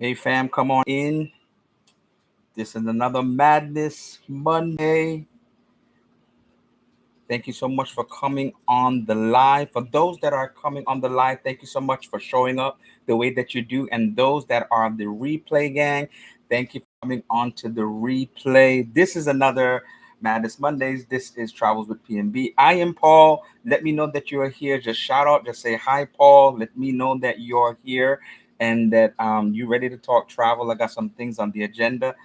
Hey fam, come on in. This is another Madness Monday. Thank you so much for coming on the live. For those that are coming on the live, thank you so much for showing up the way that you do. And those that are the replay gang, thank you for coming on to the replay. This is another Madness Mondays. This is Travels with PNB. I am Paul. Let me know that you are here. Just shout out, just say hi, Paul. Let me know that you're here and that you're ready to talk travel. I got some things on the agenda.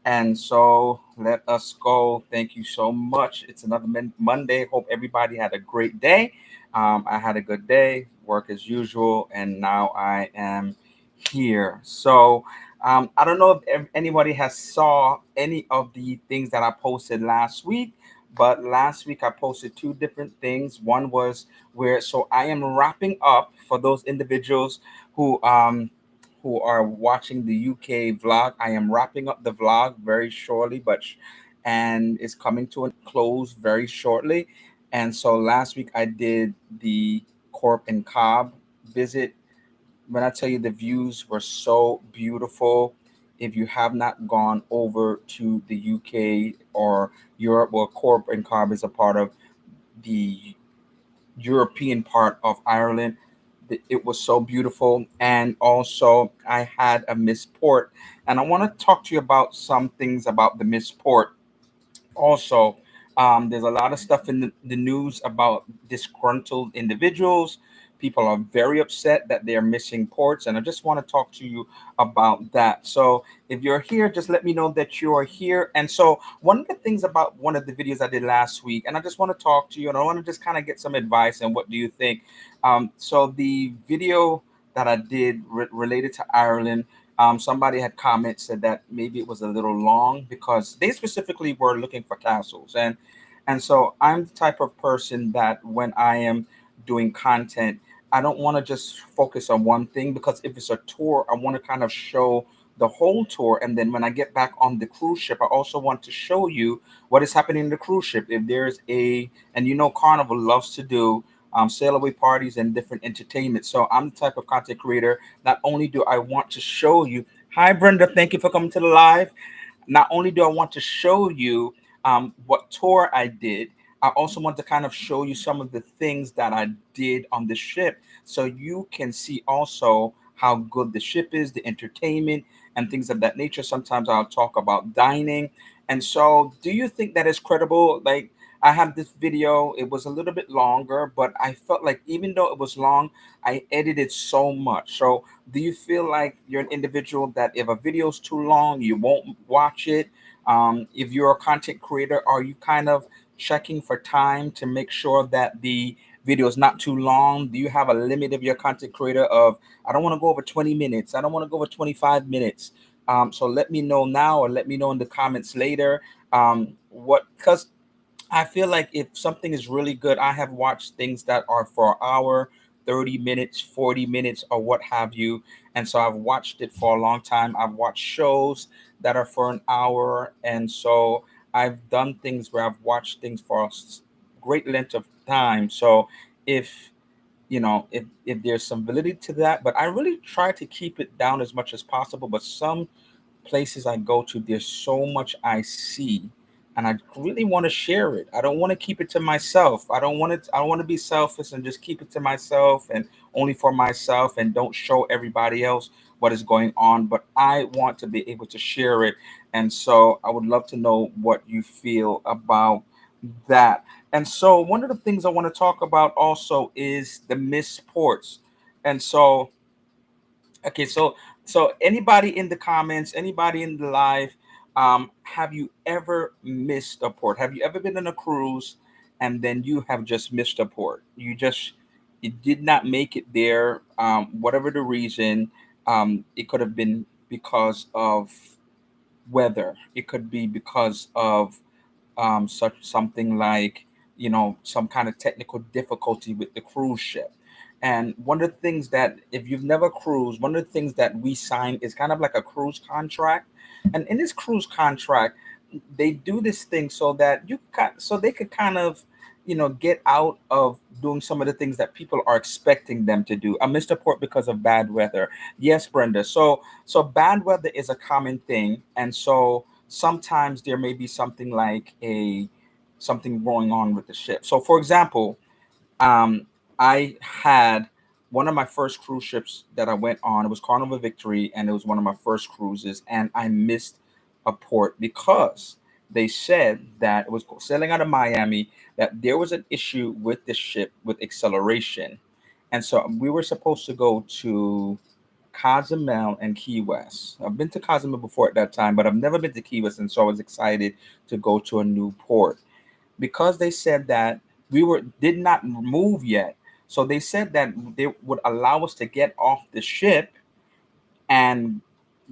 And so let us go. Thank you so much. It's another Monday. Hope everybody had a great day. I had a good day, work as usual, and now I am here. So I don't know if anybody has saw any of the things that I posted last week, but last week I posted two different things. One was so I am wrapping up for those individuals who who are watching the UK vlog. I am wrapping up the vlog very shortly, and it's coming to a close very shortly. And so last week I did the Corp and Cobb visit. When I tell you the views were so beautiful, if you have not gone over to the UK or Europe, well, Corp and Cobb is a part of the European part of Ireland. It was so beautiful. And also, I had a missed port. And I want to talk to you about some things about the missed port. Also, there's a lot of stuff in the news about disgruntled individuals. People are very upset that they're missing ports, and I just want to talk to you about that. So, if you're here, just let me know that you are here. And so, one of the things about one of the videos I did last week, and I just want to talk to you, and I want to just kind of get some advice and what do you think? So, the video that I did related to Ireland, somebody had commented said that maybe it was a little long because they specifically were looking for castles, and so I'm the type of person that when I am doing content, I don't want to just focus on one thing, because if it's a tour, I want to kind of show the whole tour, and then when I get back on the cruise ship, I also want to show you what is happening in the cruise ship. If there's and Carnival loves to do sail away parties and different entertainment. So I'm the type of content creator. Not only do I want to show you, hi Brenda, thank you for coming to the live. Not only do I want to show you what tour I did, I also want to kind of show you some of the things that I did on the ship, so you can see also how good the ship is, the entertainment, and things of that nature. Sometimes I'll talk about dining. And so, do you think that is credible? Like, I have this video, it was a little bit longer, but I felt like even though it was long, I edited so much. So, do you feel like you're an individual that if a video is too long, you won't watch it? If you're a content creator, are you kind of checking for time to make sure that the video is not too long? Do you have a limit of your content creator of, I don't want to go over 20 minutes, I don't want to go over 25 minutes? So let me know now, or let me know in the comments later. What Because I feel like if something is really good, I have watched things that are for an hour, 30 minutes, 40 minutes, or what have you. And so I've watched it for a long time. I've watched shows that are for an hour. And so I've done things where I've watched things for great length of time. So if if there's some validity to that, but I really try to keep it down as much as possible. But some places I go to, there's so much I see, and I really want to share it. I don't want to keep it to myself. I don't want to be selfish and just keep it to myself and only for myself, and don't show everybody else what is going on. But I want to be able to share it, and so I would love to know what you feel about that. And so one of the things I want to talk about also is the missed ports. And so okay, so anybody in the comments, anybody in the live, have you ever missed a port? Have you ever been on a cruise and then you have just missed a port? You did not make it there, whatever the reason. It could have been because of weather. It could be because of such something like some kind of technical difficulty with the cruise ship. And one of the things that, if you've never cruised, one of the things that we sign is kind of like a cruise contract. And in this cruise contract, they do this thing so that so they could kind of get out of doing some of the things that people are expecting them to do. I missed a port because of bad weather. Yes, Brenda. So bad weather is a common thing, and so sometimes there may be something like a something going on with the ship. So, for example, um, I had one of my first cruise ships that I went on. It was Carnival Victory, and it was one of my first cruises. And I missed a port because they said that it was sailing out of Miami, that there was an issue with the ship with acceleration, and so we were supposed to go to Cozumel and Key West. I've been to Cozumel before at that time, but I've never been to Key West, and so I was excited to go to a new port because they said that we were did not move yet. So they said that they would allow us to get off the ship and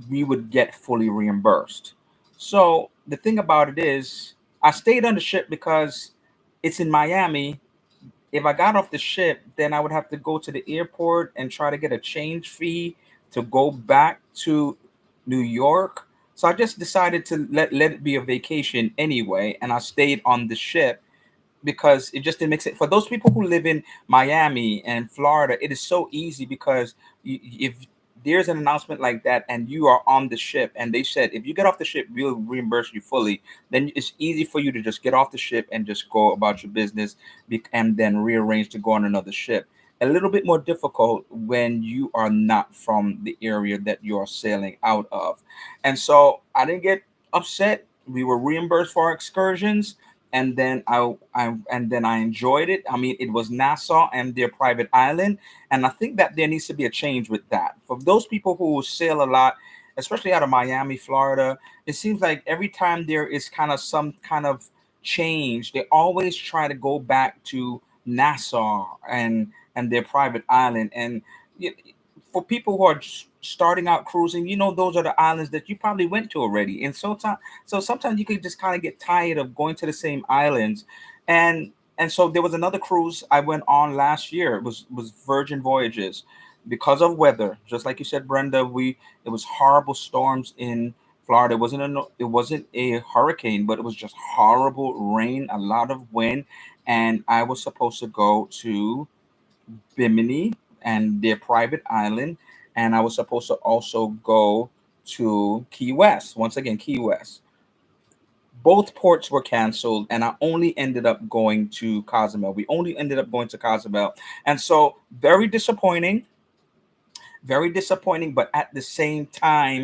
we would get fully reimbursed. So the thing about it is, I stayed on the ship because it's in Miami. If I got off the ship, then I would have to go to the airport and try to get a change fee to go back to New York. So I just decided to let it be a vacation anyway, and I stayed on the ship because it just didn't make sense for those people who live in Miami and Florida. It is so easy because if there's an announcement like that and you are on the ship and they said if you get off the ship we'll reimburse you fully, then it's easy for you to just get off the ship and just go about your business and then rearrange to go on another ship. A little bit more difficult when you are not from the area that you're sailing out of. And so I didn't get upset. We were reimbursed for our excursions, and then I enjoyed it. I mean, it was Nassau and their private island, and I think that there needs to be a change with that. For those people who sail a lot, especially out of Miami, Florida, it seems like every time there is kind of some kind of change, they always try to go back to Nassau and their private island. And y- for people who are starting out cruising, those are the islands that you probably went to already. And so sometimes you could just kind of get tired of going to the same islands. And and so there was another cruise I went on last year. It was Virgin Voyages. Because of weather, just like you said, Brenda, we it was horrible storms in Florida. It wasn't a hurricane, but it was just horrible rain, a lot of wind, and I was supposed to go to Bimini and their private island, and I was supposed to also go to Key West. Once again, Key West. Both ports were canceled, and I only ended up going to Cozumel. We only ended up going to Cozumel, and so very disappointing. But at the same time,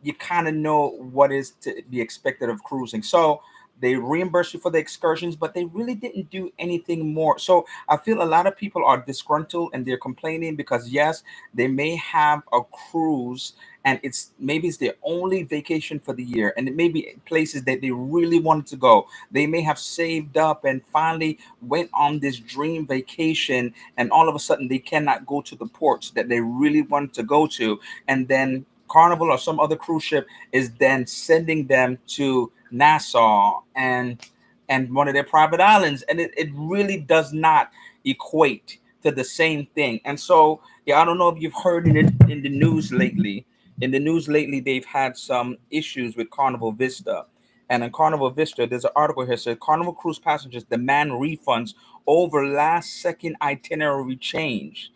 you kind of know what is to be expected of cruising. So they reimburse you for the excursions, but they really didn't do anything more. So I feel a lot of people are disgruntled and they're complaining because yes, they may have a cruise and it's their only vacation for the year, and it may be places that they really wanted to go. They may have saved up and finally went on this dream vacation, and all of a sudden they cannot go to the ports that they really wanted to go to, and then Carnival or some other cruise ship is then sending them to Nassau and one of their private islands, and it really does not equate to the same thing. And so, yeah, I don't know if you've heard in the news lately. In the news lately, they've had some issues with Carnival Vista. And in Carnival Vista, there's an article here says Carnival cruise passengers demand refunds over last second itinerary change.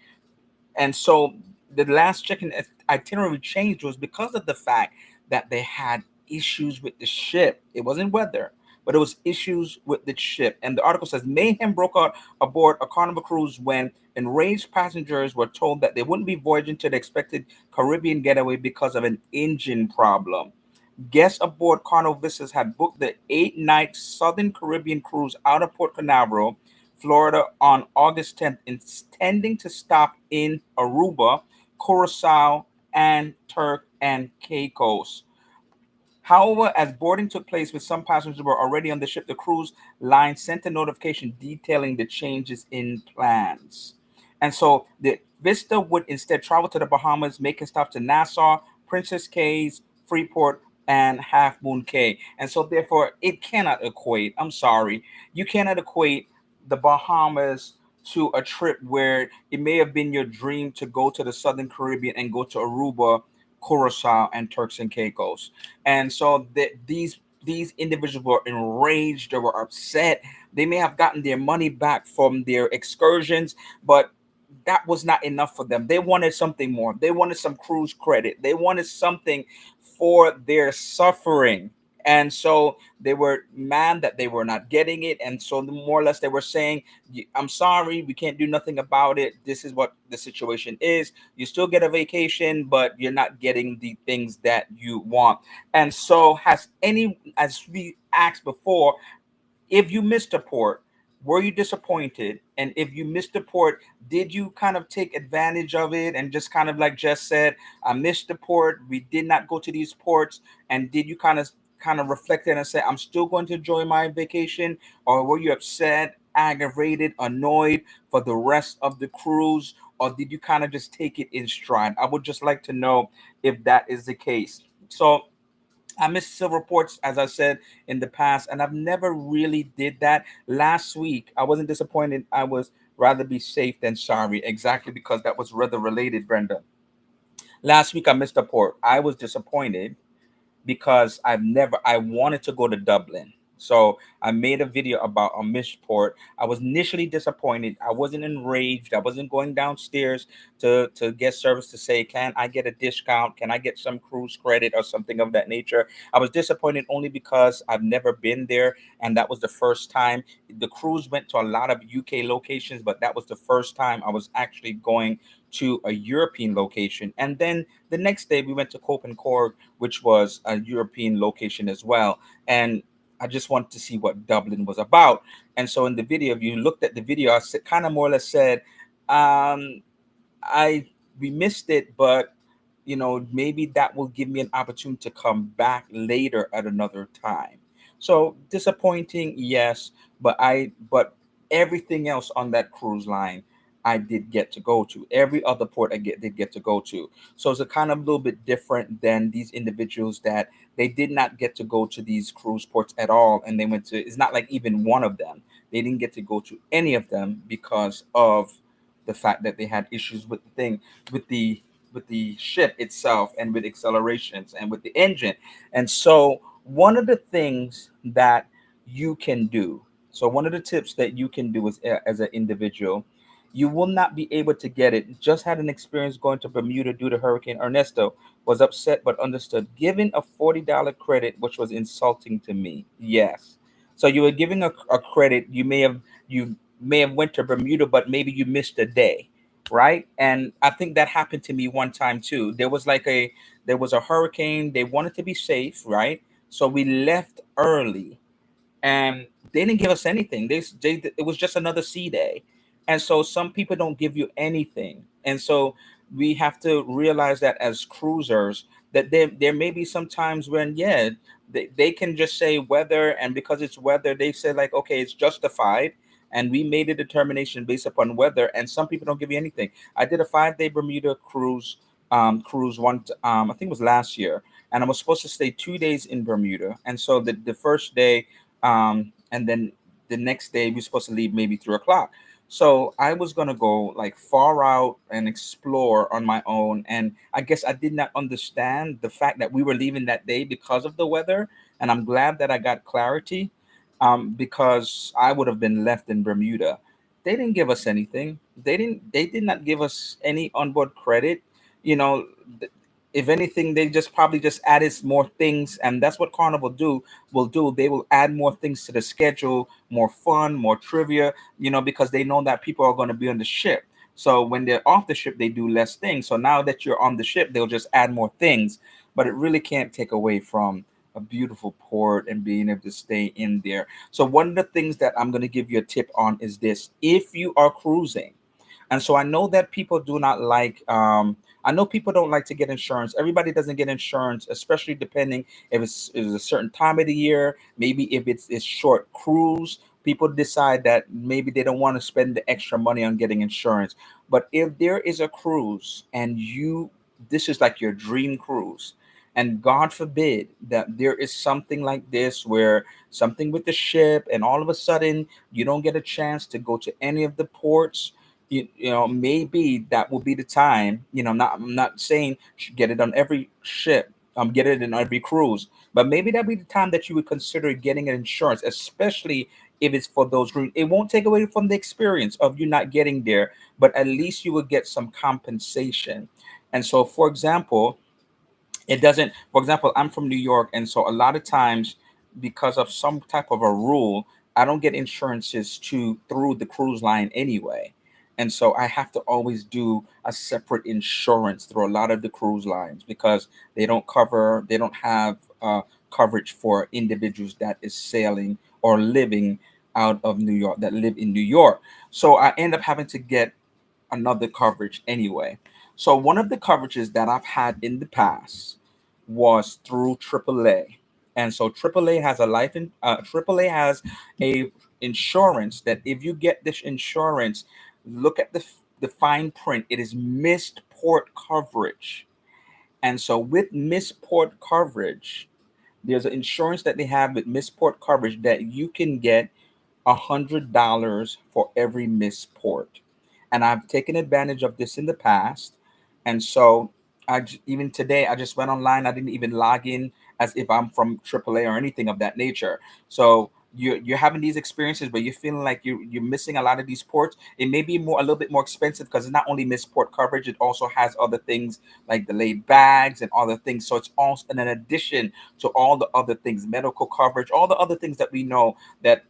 And so the last chicken itinerary change was because of the fact that they had issues with the ship. It wasn't weather, but it was issues with the ship. And the article says mayhem broke out aboard a Carnival cruise when enraged passengers were told that they wouldn't be voyaging to the expected Caribbean getaway because of an engine problem. Guests aboard Carnival Vistas had booked the 8-night Southern Caribbean cruise out of Port Canaveral, Florida on August 10th, intending to stop in Aruba, Curacao, and Turk and Caicos. However, as boarding took place with some passengers were already on the ship, the cruise line sent a notification detailing the changes in plans. And so the Vista would instead travel to the Bahamas, making stops to Nassau, Princess Cays, Freeport, and Half Moon Cay. And so therefore it cannot equate. I'm sorry. You cannot equate the Bahamas to a trip where it may have been your dream to go to the Southern Caribbean and go to Aruba, Curacao, and Turks and Caicos. And so these these individuals were enraged, they were upset. They may have gotten their money back from their excursions, but that was not enough for them. They wanted something more. They wanted some cruise credit. They wanted something for their suffering. And so they were mad that they were not getting it. And so more or less they were saying, I'm sorry, we can't do nothing about it. This is what the situation is. You still get a vacation, but you're not getting the things that you want. And so, as we asked before, if you missed a port, were you disappointed? And if you missed a port, did you kind of take advantage of it and just kind of like Jess said, I missed the port, we did not go to these ports, and did you kind of reflect it and say, I'm still going to enjoy my vacation? Or were you upset, aggravated, annoyed for the rest of the cruise? Or did you kind of just take it in stride? I would just like to know if that is the case. So I missed several reports, as I said in the past, and I've never really did that. Last week, I wasn't disappointed. I was rather be safe than sorry, exactly because that was weather related, Brenda. Last week, I missed a port. I was disappointed because I wanted to go to Dublin. So I made a video about a missed port. I was initially disappointed. I wasn't enraged. I wasn't going downstairs to get service to say, can I get a discount? Can I get some cruise credit or something of that nature? I was disappointed only because I've never been there, and that was the first time. The cruise went to a lot of UK locations, but that was the first time I was actually going to a European location. And then the next day we went to Cobh and Cork, which was a European location as well. And I just wanted to see what Dublin was about. And so in the video, if you looked at the video, I said, kind of more or less said, um, I we missed it, but maybe that will give me an opportunity to come back later at another time. So disappointing, yes, but everything else on that cruise line I did get to go to. Every other port did get to go to. So it's a kind of a little bit different than these individuals that they did not get to go to these cruise ports at all, and they went to. It's not like even one of them. They didn't get to go to any of them because of the fact that they had issues with the thing, with the with the ship itself, and with accelerations and with the engine. And so one of the things that you can do, so one of the tips that you can do as an individual, you will not be able to get it. Just had an experience going to Bermuda due to Hurricane Ernesto. Was upset but understood. Giving a $40 credit, which was insulting to me. Yes. So you were giving a credit. You may have went to Bermuda, but maybe you missed a day, right? And I think that happened to me one time too. There was a hurricane. They wanted to be safe, right? So we left early, and they didn't give us anything. It was just another sea day, and so some people don't give you anything, and so we have to realize that as cruisers, that there may be some times when they can just say weather, and because it's weather, they say like, okay, it's justified, and we made a determination based upon weather, and some people don't give you anything. I did a 5-day Bermuda cruise I think it was last year, and I was supposed to stay 2 days in Bermuda, and so the first day, and then the next day we're supposed to leave maybe 3 o'clock. So I was gonna go like far out and explore on my own, and I guess I did not understand the fact that we were leaving that day because of the weather. And I'm glad that I got clarity, because I would have been left in Bermuda. They didn't give us anything. They did not give us any onboard credit. You know, if anything, they just probably just added more things, and that's what Carnival will do. They will add more things to the schedule, more fun, more trivia, because they know that people are going to be on the ship. So when they're off the ship, they do less things. So now that you're on the ship, they'll just add more things, but it really can't take away from a beautiful port and being able to stay in there. So one of the things that I'm going to give you a tip on is this: if you are cruising, and so I know that people do not like, I know people don't like to get insurance. Everybody doesn't get insurance, especially depending if it's a certain time of the year. Maybe if it's short cruise, people decide that maybe they don't want to spend the extra money on getting insurance. But if there is a cruise and this is like your dream cruise, and God forbid that there is something like this where something with the ship, and all of a sudden you don't get a chance to go to any of the ports, maybe that will be the time. I'm not saying get it on every ship, get it in every cruise. But maybe that'd be the time that you would consider getting an insurance, especially if it's for those cruise. It won't take away from the experience of you not getting there, but at least you would get some compensation. And so, for example, it doesn't, for example, I'm from New York, and so a lot of times, because of some type of a rule, I don't get insurances to through the cruise line anyway. And so I have to always do a separate insurance through a lot of the cruise lines because they don't have coverage for individuals that is sailing or living out of New York, that live in New York. So I end up having to get another coverage anyway. So one of the coverages that I've had in the past was through AAA. And so AAA has a AAA has a insurance that if you get this insurance, look at the fine print. It is missed port coverage. And so with missed port coverage, there's an insurance that they have with missed port coverage that you can get $100 for every missed port. And I've taken advantage of this in the past. And so even today, I just went online. I didn't even log in as if I'm from AAA or anything of that nature. So you're having these experiences where you're feeling like you're missing a lot of these ports. It may be a little bit more expensive because it's not only missed port coverage, it also has other things like delayed bags and other things. So it's also an addition to all the other things, medical coverage, all the other things that we know that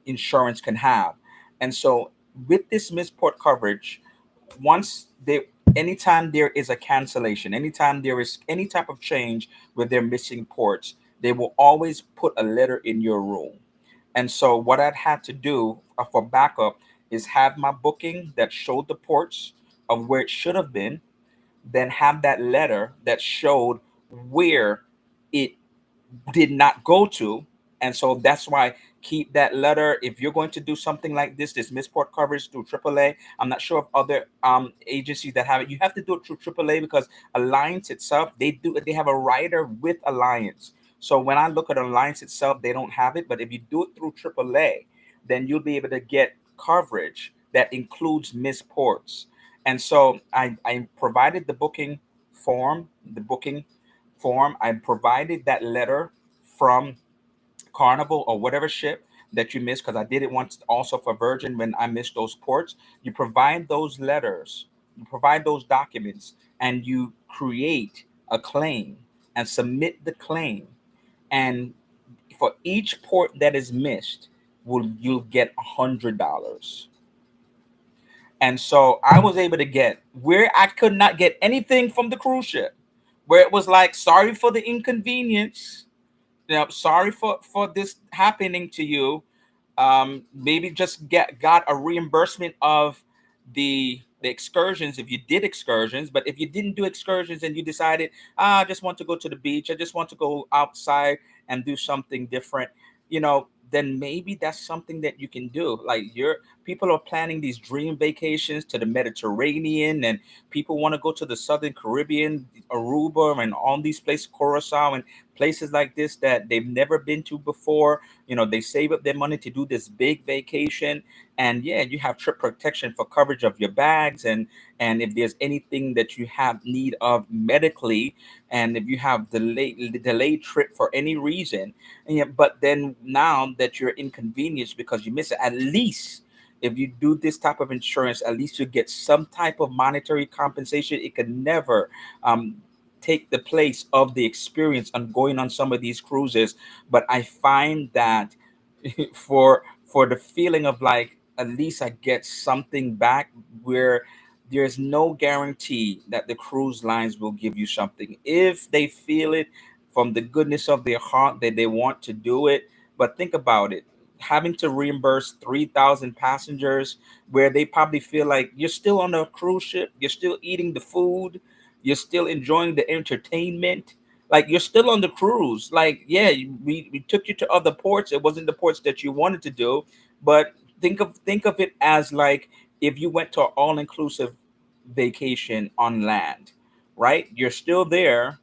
insurance can have. And so with this misport coverage, once they anytime there is a cancellation, anytime there is any type of change with their missing ports, they will always put a letter in your room. And so what I'd had to do for backup is have my booking that showed the ports of where it should have been, then have that letter that showed where it did not go to. And so that's why keep that letter. If you're going to do something like this misport coverage through AAA, I'm not sure of other agencies that have it. You have to do it through AAA because Alliance itself, they have a rider with Alliance. So when I look at Alliance itself, they don't have it. But if you do it through AAA, then you'll be able to get coverage that includes misports. And so I provided the booking form. I provided that letter from Carnival or whatever ship that you missed because I did it once also for Virgin when I missed those ports. You provide those letters, you provide those documents, and you create a claim and submit the claim. And for each port that is missed, will you'll get $100. And so I was able to get where I could not get anything from the cruise ship, where it was like, sorry for the inconvenience, sorry for this happening to you. Maybe just got a reimbursement of the excursions if you did excursions. But if you didn't do excursions and you decided, I just want to go to the beach, I just want to go outside and do something different, then maybe that's something that you can do. Like your people are planning these dream vacations to the Mediterranean, and people want to go to the Southern Caribbean, Aruba, and all these places, Curacao, and places like this that they've never been to before. They save up their money to do this big vacation. And yeah, you have trip protection for coverage of your bags, and if there's anything that you have need of medically, and if you have delayed trip for any reason. And yeah, but then now that you're inconvenienced because you miss it, at least if you do this type of insurance, at least you get some type of monetary compensation. It could never um, take the place of the experience on going on some of these cruises. But I find that for the feeling of like at least I get something back, where there's no guarantee that the cruise lines will give you something if they feel it from the goodness of their heart that they want to do it. But think about it, having to reimburse 3,000 passengers where they probably feel like you're still on a cruise ship, you're still eating the food, you're still enjoying the entertainment, like you're still on the cruise. Like, yeah, we took you to other ports. It wasn't the ports that you wanted to do, but think of it as like if you went to an all-inclusive vacation on land, right? You're still there,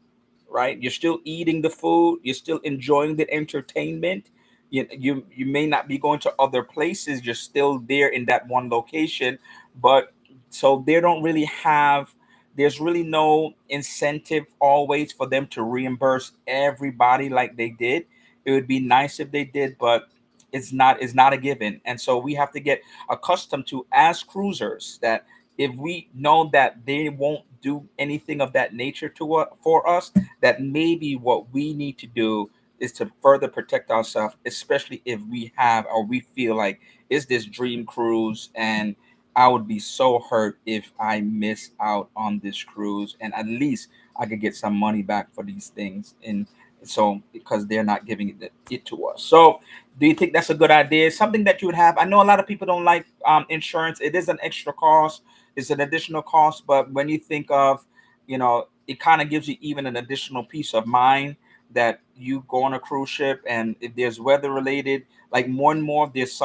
right? You're still eating the food, you're still enjoying the entertainment. You may not be going to other places, you're still there in that one location. But so they don't really have there's really no incentive always for them to reimburse everybody like they did. It would be nice if they did, but it's not a given. And so we have to get accustomed to, as cruisers, that if we know that they won't do anything of that nature to for us, that maybe what we need to do is to further protect ourselves, especially if we have or we feel like it's this dream cruise, and I would be so hurt if I miss out on this cruise, and at least I could get some money back for these things. And so, because they're not giving it to us. So, do you think that's a good idea? Something that you would have? I know a lot of people don't like insurance. It is an extra cost. It's an additional cost. But when you think of, it kind of gives you even an additional peace of mind that you go on a cruise ship, and if there's weather related, like more and more, there's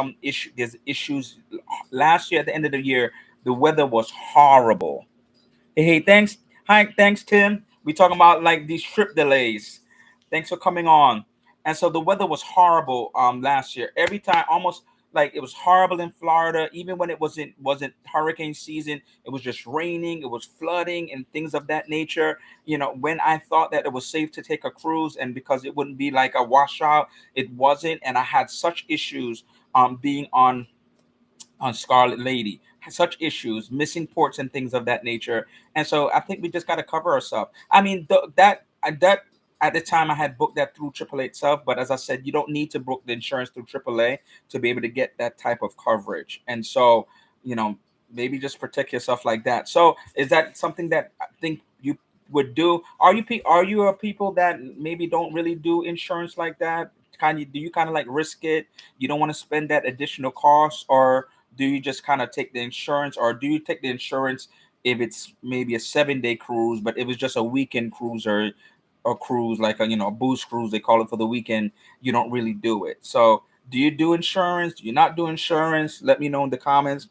issues. Last year at the end of the year, the weather was horrible. Hey, thanks. Hi, thanks, Tim. We talking about like these trip delays. Thanks for coming on. And so the weather was horrible last year. Every time, almost like it was horrible in Florida. Even when it wasn't hurricane season, it was just raining. It was flooding and things of that nature. When I thought that it was safe to take a cruise, and because it wouldn't be like a washout, it wasn't. And I had such issues being on Scarlet Lady, such issues, missing ports and things of that nature. And so I think we just got to cover ourselves. I mean, that at the time I had booked that through AAA itself, but as I said, you don't need to book the insurance through AAA to be able to get that type of coverage. And so, you know, maybe just protect yourself like that. So, is that something that I think you would do? Are you a people that maybe don't really do insurance like that? Do you kind of like risk it? You don't want to spend that additional cost, or do you just kind of take the insurance, or do you take the insurance if it's maybe a 7 day cruise, but it was just a weekend cruise, or cruise like a boost cruise they call it for the weekend, you don't really do it. So do you do insurance? Do you not do insurance? Let me know in the comments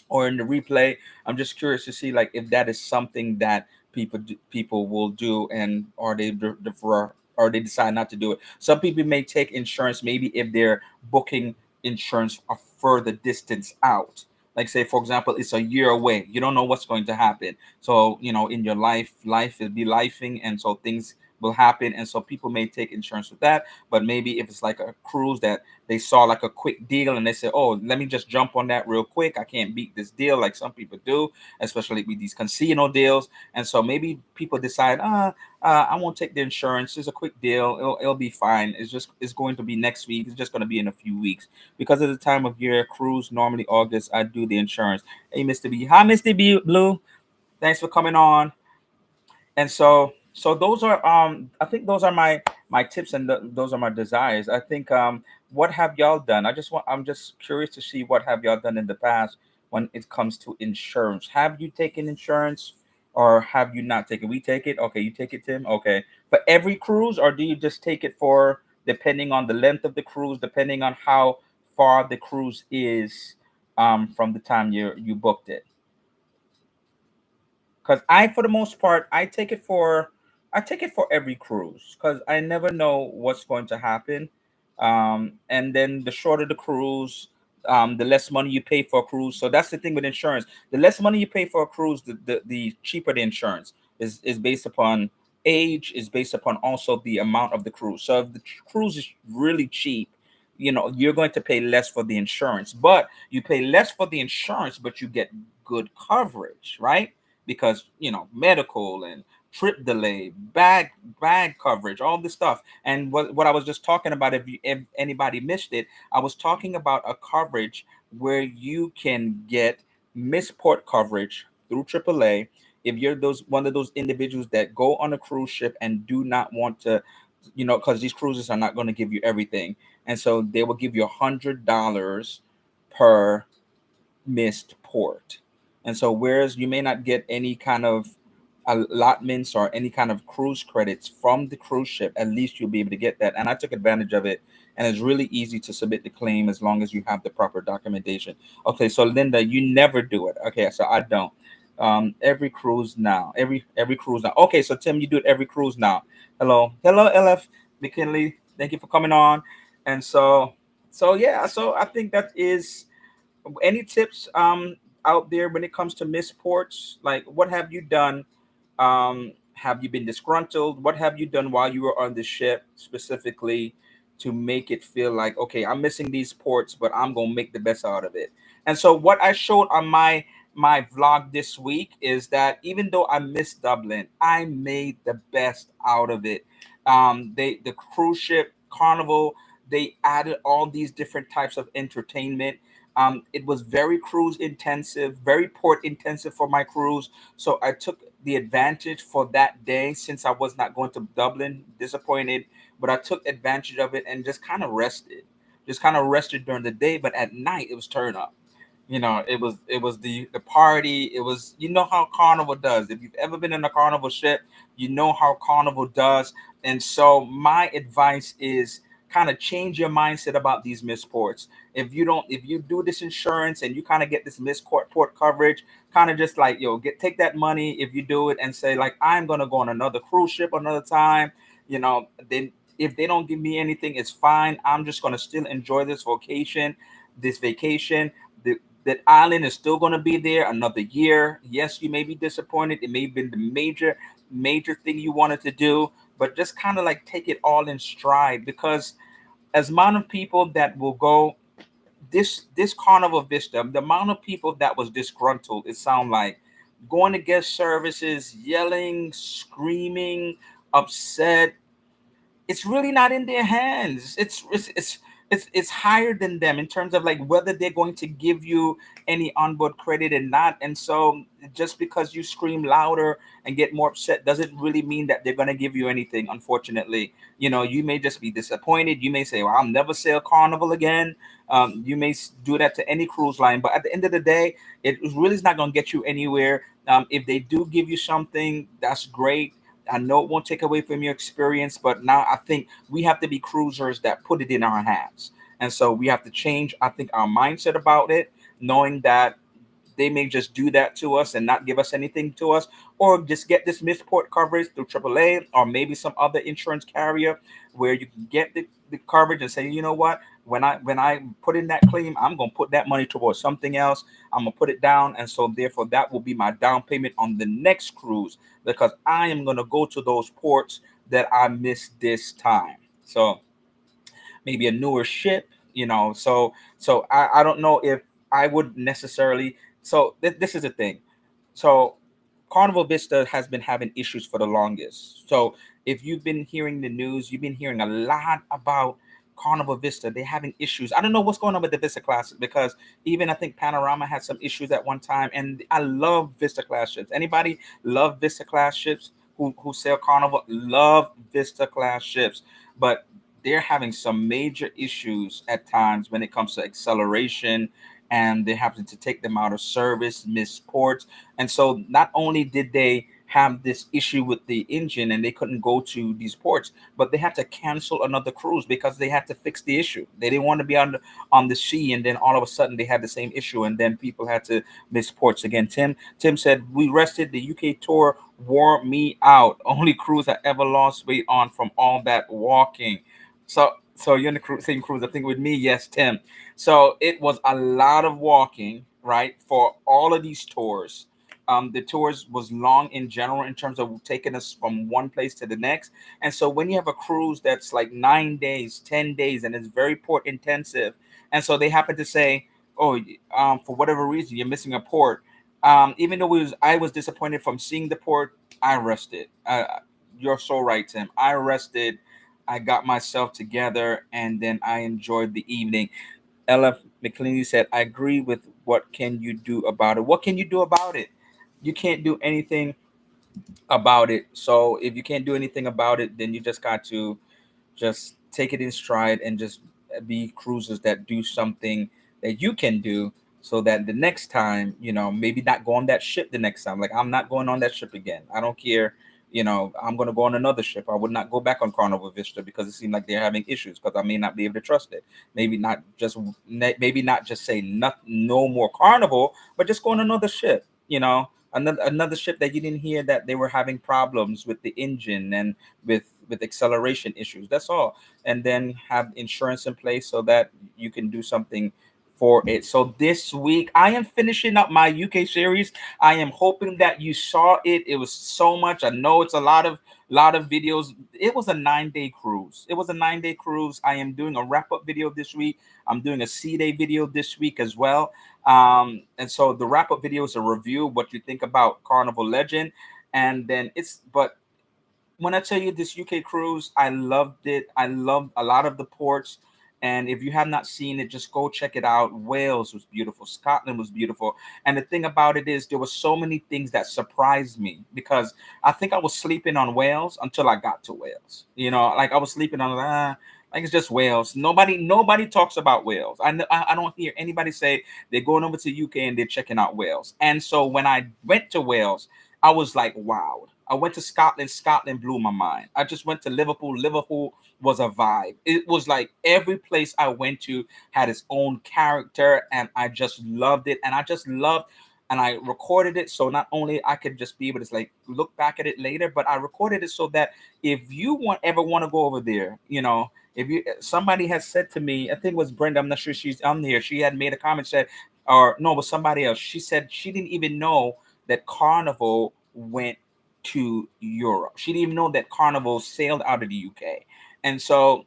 or in the replay. I'm just curious to see like if that is something that people will do, and or they defer, or they decide not to do it. Some people may take insurance maybe if they're booking insurance a further distance out. Like say for example, it's a year away. You don't know what's going to happen. So in your life will be lifing, and so things will happen, and so people may take insurance with that. But maybe if it's like a cruise that they saw like a quick deal, and they said, "Oh, let me just jump on that real quick. I can't beat this deal," like some people do, especially with these casino deals. And so maybe people decide, I won't take the insurance. It's a quick deal. It'll be fine. It's going to be next week. It's just going to be in a few weeks because of the time of year. Cruise normally August. I do the insurance. Hey, Mr. B. Hi, Mr. B. Blue. Thanks for coming on. And so those are I think those are my tips, and those are my desires. I think what have y'all done? I'm just curious to see what have y'all done in the past when it comes to insurance. Have you taken insurance, or have you not taken? We take it. Okay, you take it, Tim. Okay, for every cruise, or do you just take it for depending on the length of the cruise, depending on how far the cruise is from the time you booked it? Because for the most part, I take it for every cruise because I never know what's going to happen. And then the shorter the cruise, the less money you pay for a cruise. So that's the thing with insurance. The less money you pay for a cruise, the cheaper the insurance is based upon age, is based upon also the amount of the cruise. So if the cruise is really cheap, you're going to pay less for the insurance, but you pay less for the insurance, but you get good coverage, right? Because medical and trip delay, bag coverage, all this stuff. And what I was just talking about, if anybody missed it, I was talking about a coverage where you can get missed port coverage through AAA if you're those one of those individuals that go on a cruise ship and do not want to, because these cruises are not going to give you everything, and so they will give you $100 per missed port. And so, whereas you may not get any kind of allotments or any kind of cruise credits from the cruise ship, at least you'll be able to get that. And I took advantage of it. And it's really easy to submit the claim as long as you have the proper documentation. Okay, so Linda, you never do it. Okay, so I don't. Every cruise now. Every cruise now. Okay, so Tim, you do it every cruise now. Hello, LF McKinley. Thank you for coming on. And so yeah, so I think that is any tips out there when it comes to misports? Like, what have you done? Have you been disgruntled? What have you done while you were on the ship specifically to make it feel like, okay, I'm missing these ports, but I'm gonna make the best out of it? And so, what I showed on my vlog this week is that even though I missed Dublin, I made the best out of it. The cruise ship Carnival, they added all these different types of entertainment. It was very cruise intensive, very port intensive for my cruise. So I took the advantage for that day since I was not going to Dublin, disappointed, but I took advantage of it and just kind of rested. Just kind of rested during the day, but at night it was turn up. It was the party. It was, how Carnival does. If you've ever been in a Carnival ship, you know how Carnival does. And so my advice is kind of change your mindset about these misports. If you do this insurance and you kind of get this misport coverage, kind of just like, take that money if you do it and say like, I'm gonna go on another cruise ship another time. Then if they don't give me anything, it's fine. I'm just gonna still enjoy this vacation. That island is still going to be there another year. Yes, you may be disappointed. It may have been the major thing you wanted to do, but just kind of like take it all in stride, because as amount of people that will go this Carnival Vista, the amount of people that was disgruntled, it sound like going to guest services, yelling, screaming, upset. It's really not in their hands. It's higher than them in terms of like whether they're going to give you any onboard credit or not. And so just because you scream louder and get more upset doesn't really mean that they're going to give you anything. Unfortunately, you may just be disappointed. You may say, "Well, I'll never sail Carnival again." You may do that to any cruise line, but at the end of the day, it really is not going to get you anywhere. If they do give you something, that's great. I know it won't take away from your experience, but now I think we have to be cruisers that put it in our hands. And so we have to change, I think, our mindset about it, knowing that they may just do that to us and not give us anything to us, or just get this misport coverage through AAA or maybe some other insurance carrier where you can get the coverage and say, you know what, when I put in that claim, I'm gonna put that money towards something else. I'm gonna put it down, and so therefore that will be my down payment on the next cruise, because I am gonna go to those ports that I missed this time. So maybe a newer ship. So I don't know if I would necessarily. So this is the thing. So Carnival Vista has been having issues for the longest. So if you've been hearing the news, you've been hearing a lot about Carnival Vista. They're having issues. I don't know what's going on with the Vista Classic, because even I think Panorama had some issues at one time. And I love Vista class ships. Anybody love Vista class ships who sail Carnival? Love Vista class ships, but they're having some major issues at times when it comes to acceleration, and they're having to take them out of service, miss ports. And so not only did they have this issue with the engine and they couldn't go to these ports, but they had to cancel another cruise because they had to fix the issue. They didn't want to be on the sea, and then all of a sudden they had the same issue, and then people had to miss ports again. Tim said, we rested. The UK tour wore me out. Only cruise I ever lost weight on from all that walking. So you're in the same cruise, I think, with me. Yes, Tim. So it was a lot of walking, right, for all of these tours. The tours was long in general in terms of taking us from one place to the next. And so when you have a cruise that's like 9 days, 10 days, and it's very port intensive, and so they happen to say, "Oh, for whatever reason, you're missing a port." Even though I was disappointed from seeing the port, I rested. You're so right, Tim. I rested. I got myself together, and then I enjoyed the evening. Ella McLeany said, I agree with what can you do about it? What can you do about it? You can't do anything about it. So if you can't do anything about it, then you just got to just take it in stride and just be cruisers that do something that you can do, so that the next time, maybe not go on that ship the next time. Like, I'm not going on that ship again. I don't care. I'm going to go on another ship. I would not go back on Carnival Vista because it seemed like they're having issues, because I may not be able to trust it. Maybe not just say no more Carnival, but just go on another ship. Another ship that you didn't hear that they were having problems with the engine and with acceleration issues. That's all. And then have insurance in place so that you can do something for it. So this week I am finishing up my UK series. I am hoping that you saw it. It was so much. I know it's a lot of videos. It was a 9-day cruise. It was a 9-day cruise. I am doing a wrap up video this week. I'm doing a C-Day video this week as well. And so the wrap up video is a review, what you think about Carnival Legend. And then but when I tell you this UK cruise, I loved it. I loved a lot of the ports. And if you have not seen it, just go check it out. Wales was beautiful. Scotland was beautiful. And the thing about it is, there were so many things that surprised me because I think I was sleeping on Wales until I got to Wales. Like I was sleeping on like it's just Wales. Nobody talks about Wales. I don't hear anybody say they're going over to UK and they're checking out Wales. And so when I went to Wales, I was like, wow. I went to Scotland. Scotland blew my mind. I just went to Liverpool. Liverpool was a vibe. It was like every place I went to had its own character, and I just loved it. And I just loved, and I recorded it so not only I could just be able to like look back at it later, but I recorded it so that if you ever want to go over there, if you somebody has said to me, I think it was Brenda. I'm not sure she's on here. She had made a comment said, or no, it was somebody else. She said she didn't even know that Carnival went to Europe. She didn't even know that Carnival sailed out of the UK. And so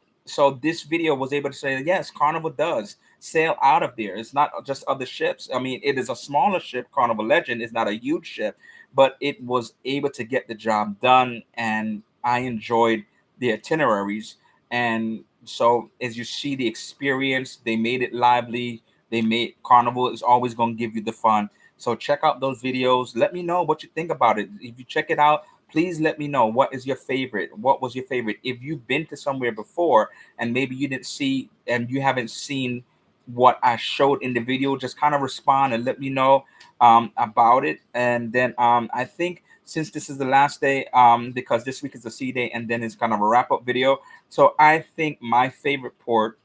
this video was able to say, yes, Carnival does sail out of there. It's not just other ships. I mean, it is a smaller ship. Carnival Legend is not a huge ship, but it was able to get the job done. And I enjoyed the itineraries. And so as you see the experience, they made it lively. They made Carnival is always going to give you the fun. So check out those videos. Let me know what you think about it. If you check it out, please let me know what is your favorite. What was your favorite? If you've been to somewhere before and maybe you didn't see and you haven't seen what I showed in the video, just kind of respond and let me know about it. And then I think since this is the last day, because this week is the C-Day and then it's kind of a wrap up video. So I think my favorite port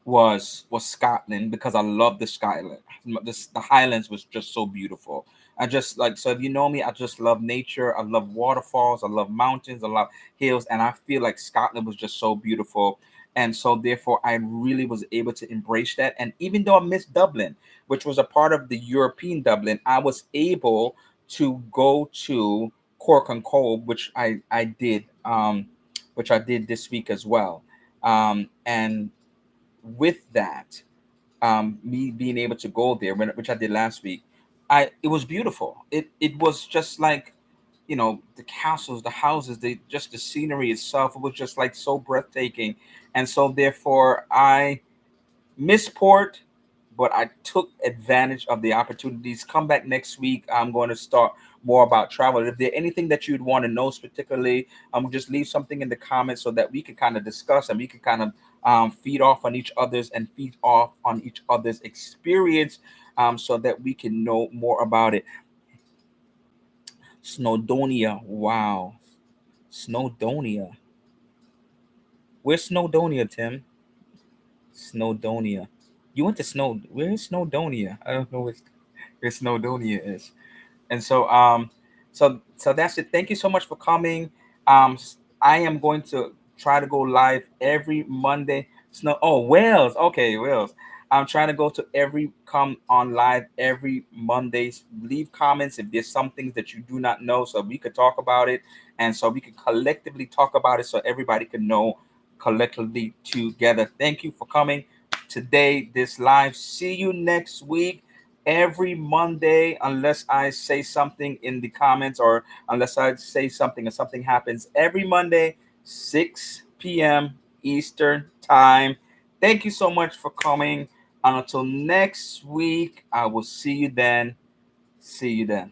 was Scotland because I love the Skyline. The Highlands was just so beautiful. I just like so if you know me, I just love nature. I love waterfalls. I love mountains. I love hills, and I feel like Scotland was just so beautiful. And so therefore, I really was able to embrace that. And even though I missed Dublin, which was a part of the European Dublin, I was able to go to Cork and Cobh, which I did this week as well. And with that, me being able to go there, which I did last week, it was beautiful. It was just like, the castles, the houses, the scenery itself. It was just like so breathtaking, and so therefore I missed port, but I took advantage of the opportunities. Come back next week. I'm going to start more about travel. If there anything that you'd want to know particularly, just leave something in the comments so that we can kind of discuss and we can kind of feed off on each other's and feed off on each other's experience, so that we can know more about it. Snowdonia, wow, Snowdonia. Where's Snowdonia, Tim? Snowdonia. You went to Snow. Where's Snowdonia? I don't know where Snowdonia is. And so that's it. Thank you so much for coming. I am going to try to go live every Monday. Snow. Oh, Wales. Okay, Wales. I'm trying to go to come on live every Mondays. Leave comments if there's some things that you do not know, so we could talk about it, and so we could collectively talk about it, so everybody can know collectively together. Thank you for coming today. This live. See you next week every Monday, unless I say something in the comments or unless I say something and something happens. Every Monday, 6 p.m. Eastern Time. Thank you so much for coming. And until next week, I will see you then. See you then.